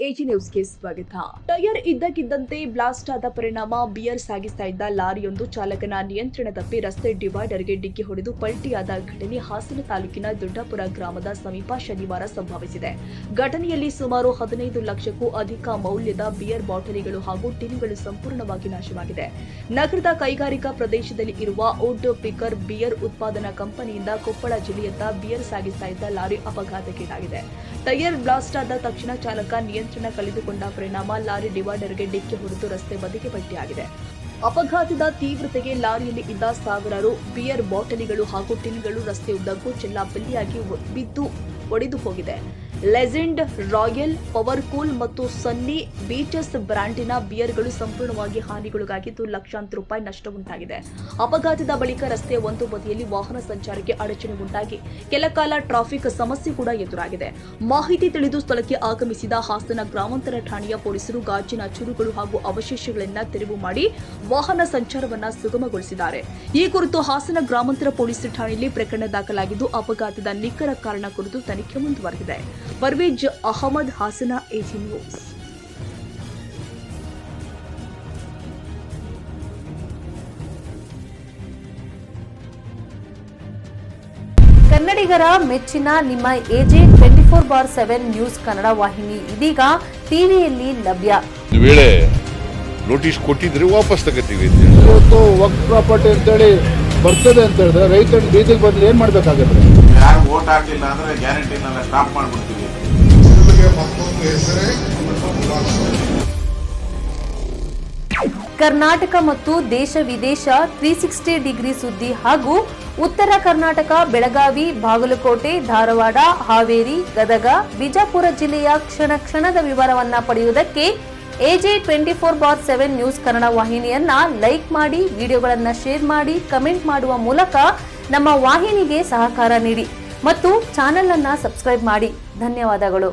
AG ನ್ಯೂಸ್ಗೆ ಸ್ವಾಗತ. Tyre ಇದ್ದಕ್ಕಿದ್ದಂತೆ ಬ್ಲಾಸ್ಟ್ ಆದ ಪರಿಣಾಮ ಬಿಯರ್ ಸಾಗಿಸ್ತಾ ಇದ್ದ ಲಾರಿಯೊಂದು ಚಾಲಕನ ನಿಯಂತ್ರಣ ತಪ್ಪಿ ರಸ್ತೆ ಡಿವೈಡರ್ಗೆ ಡಿಕ್ಕಿ ಹೊಡೆದು ಪಲ್ಟಿಯಾದ ಘಟನೆ ಹಾಸನ ತಾಲೂಕಿನ ದೊಡ್ಡಪುರ ಗ್ರಾಮದ ಸಮೀಪ ಶನಿವಾರ ಸಂಭವಿಸಿದೆ. ಘಟನೆಯಲ್ಲಿ ಸುಮಾರು 15 ಲಕ್ಷಕ್ಕೂ ಅಧಿಕ ಮೌಲ್ಯದ ಬಿಯರ್ ಬಾಟಲಿಗಳು ಹಾಗೂ ಟಿನ್ಗಳು ಸಂಪೂರ್ಣವಾಗಿ ನಾಶವಾಗಿದೆ. ನಗರದ ಕೈಗಾರಿಕಾ ಪ್ರದೇಶದಲ್ಲಿ ಇರುವ ವುಡ್ ಪಿಕರ್ ಬಿಯರ್ ಉತ್ಪಾದನಾ ಕಂಪನಿಯಿಂದ ಕೊಪ್ಪಳ ಜಿಲ್ಲೆಯತ್ತ ಬಿಯರ್ ಸಾಗಿಸ್ತಾ ಇದ್ದ ಲಾರಿ ಅಪಘಾತಕ್ಕೀಡಾಗಿದೆ. ಟೈರ್ ಬ್ಲಾಸ್ಟ್ ಆದ ತಕ್ಷಣ ಚಾಲಕ ನಿಯಂತ್ರಣ ಕಳೆದುಕೊಂಡ ಪರಿಣಾಮ ಲಾರಿ ಡಿವೈಡರ್ಗೆ ಡಿಕ್ಕಿ ಹೊಡೆದು ರಸ್ತೆ ಬದಿಗೆ ಪಲ್ಟಿಯಾಗಿದೆ. ಅಪಘಾತದ ತೀವ್ರತೆಗೆ ಲಾರಿಯಲ್ಲಿ ಇದ್ದ ಸಾವಿರಾರು ಬಿಯರ್ ಬಾಟಲಿಗಳು ಹಾಗೂ ಟಿನ್ಗಳು ರಸ್ತೆಯುದ್ದಕ್ಕೂ ಚೆಲ್ಲಾಪಿಲ್ಲಿಯಾಗಿ ಬಿದ್ದು ಒಡೆದು ಹೋಗಿದೆ. ಲೆಜೆಂಡ್, ರಾಯಲ್, ಪವರ್ ಕೂಲ್ ಮತ್ತು ಸನ್ನಿ ಬೀಚಸ್ ಬ್ರ್ಯಾಂಡಿನ ಬಿಯರ್ಗಳು ಸಂಪೂರ್ಣವಾಗಿ ಹಾನಿಗೊಳಗಾಗಿದ್ದು ಲಕ್ಷಾಂತರ ರೂಪಾಯಿ ನಷ್ಟ ಉಂಟಾಗಿದೆ. ಅಪಘಾತದ ಬಳಿಕ ರಸ್ತೆಯ ಒಂದು ಬದಿಯಲ್ಲಿ ವಾಹನ ಸಂಚಾರಕ್ಕೆ ಅಡಚಣೆ ಉಂಟಾಗಿ ಕೆಲಕಾಲ ಟ್ರಾಫಿಕ್ ಸಮಸ್ಯೆ ಕೂಡ ಎದುರಾಗಿದೆ. ಮಾಹಿತಿ ತಿಳಿದು ಸ್ಥಳಕ್ಕೆ ಆಗಮಿಸಿದ ಹಾಸನ ಗ್ರಾಮಾಂತರ ಠಾಣೆಯ ಪೊಲೀಸರು ಗಾಜಿನ ಚೂರುಗಳು ಹಾಗೂ ಅವಶೇಷಗಳನ್ನು ತೆರವು ಮಾಡಿ ವಾಹನ ಸಂಚಾರವನ್ನು ಸುಗಮಗೊಳಿಸಿದ್ದಾರೆ. ಈ ಕುರಿತು ಹಾಸನ ಗ್ರಾಮಾಂತರ ಪೊಲೀಸ್ ಠಾಣೆಯಲ್ಲಿ ಪ್ರಕರಣ ದಾಖಲಾಗಿದ್ದು ಅಪಘಾತದ ನಿಖರ ಕಾರಣ ಕುರಿತು ತನಿಖೆ ಮುಂದುವರೆದಿದೆ. Parvez Ahmed, Hassan, AG news. ಕನ್ನಡಿಗರ ಮೆಚ್ಚಿನ ನಿಮ್ಮ ಎಜೆ 24/7 ನ್ಯೂಸ್ ಕನ್ನಡ ವಾಹಿನಿ ಇದೀಗ ಟಿವಿಯಲ್ಲಿ ಲಭ್ಯ. ವೇಳೆ ನೋಟಿಸ್ ಕೊಟ್ಟಿದ್ರೆ ವಾಪಸ್ ತಗೋತೀವಿ. ಇವತ್ತು ವಕ್ಫ್ ಪ್ರಾಪರ್ಟಿ ಅಂತೇಳಿ ಬರ್ತದೆ ಅಂತ ಹೇಳಿದ್ರೆ ರೈತರ ಬೀದಿಗೆ ಬದಲು ಏನ್ ಮಾಡ್ಬೇಕಾಗತ್ತೆ? ಯಾರು ವೋಟ್ ಹಾಕಿಲ್ಲ ಅಂದ್ರೆ ಗ್ಯಾರಂಟಿನೆಲ್ಲ ಸ್ಟಾಪ್ ಮಾಡ್ಬಿಡ್ತೀವಿ. ಕರ್ನಾಟಕ ಮತ್ತು ದೇಶ ವಿದೇಶ 360 ಡಿಗ್ರಿ ಸುದ್ದಿ ಹಾಗೂ ಉತ್ತರ ಕರ್ನಾಟಕ, ಬೆಳಗಾವಿ, ಬಾಗಲಕೋಟೆ, ಧಾರವಾಡ, ಹಾವೇರಿ, ಗದಗ, ಬಿಜಾಪುರ ಜಿಲ್ಲೆಯ ಕ್ಷಣ ಕ್ಷಣದ ವಿವರವನ್ನ ಪಡೆಯುವುದಕ್ಕೆ ಎಜೆ 24/7 ನ್ಯೂಸ್ ಕನ್ನಡ ವಾಹಿನಿಯನ್ನ ಲೈಕ್ ಮಾಡಿ, ವಿಡಿಯೋಗಳನ್ನ ಶೇರ್ ಮಾಡಿ, ಕಮೆಂಟ್ ಮಾಡುವ ಮೂಲಕ ನಮ್ಮ ವಾಹಿನಿಗೆ ಸಹಕಾರ ನೀಡಿ ಮತ್ತು ಚಾನೆಲ್ ಅನ್ನ ಸಬ್ಸ್ಕ್ರೈಬ್ ಮಾಡಿ. ಧನ್ಯವಾದಗಳು.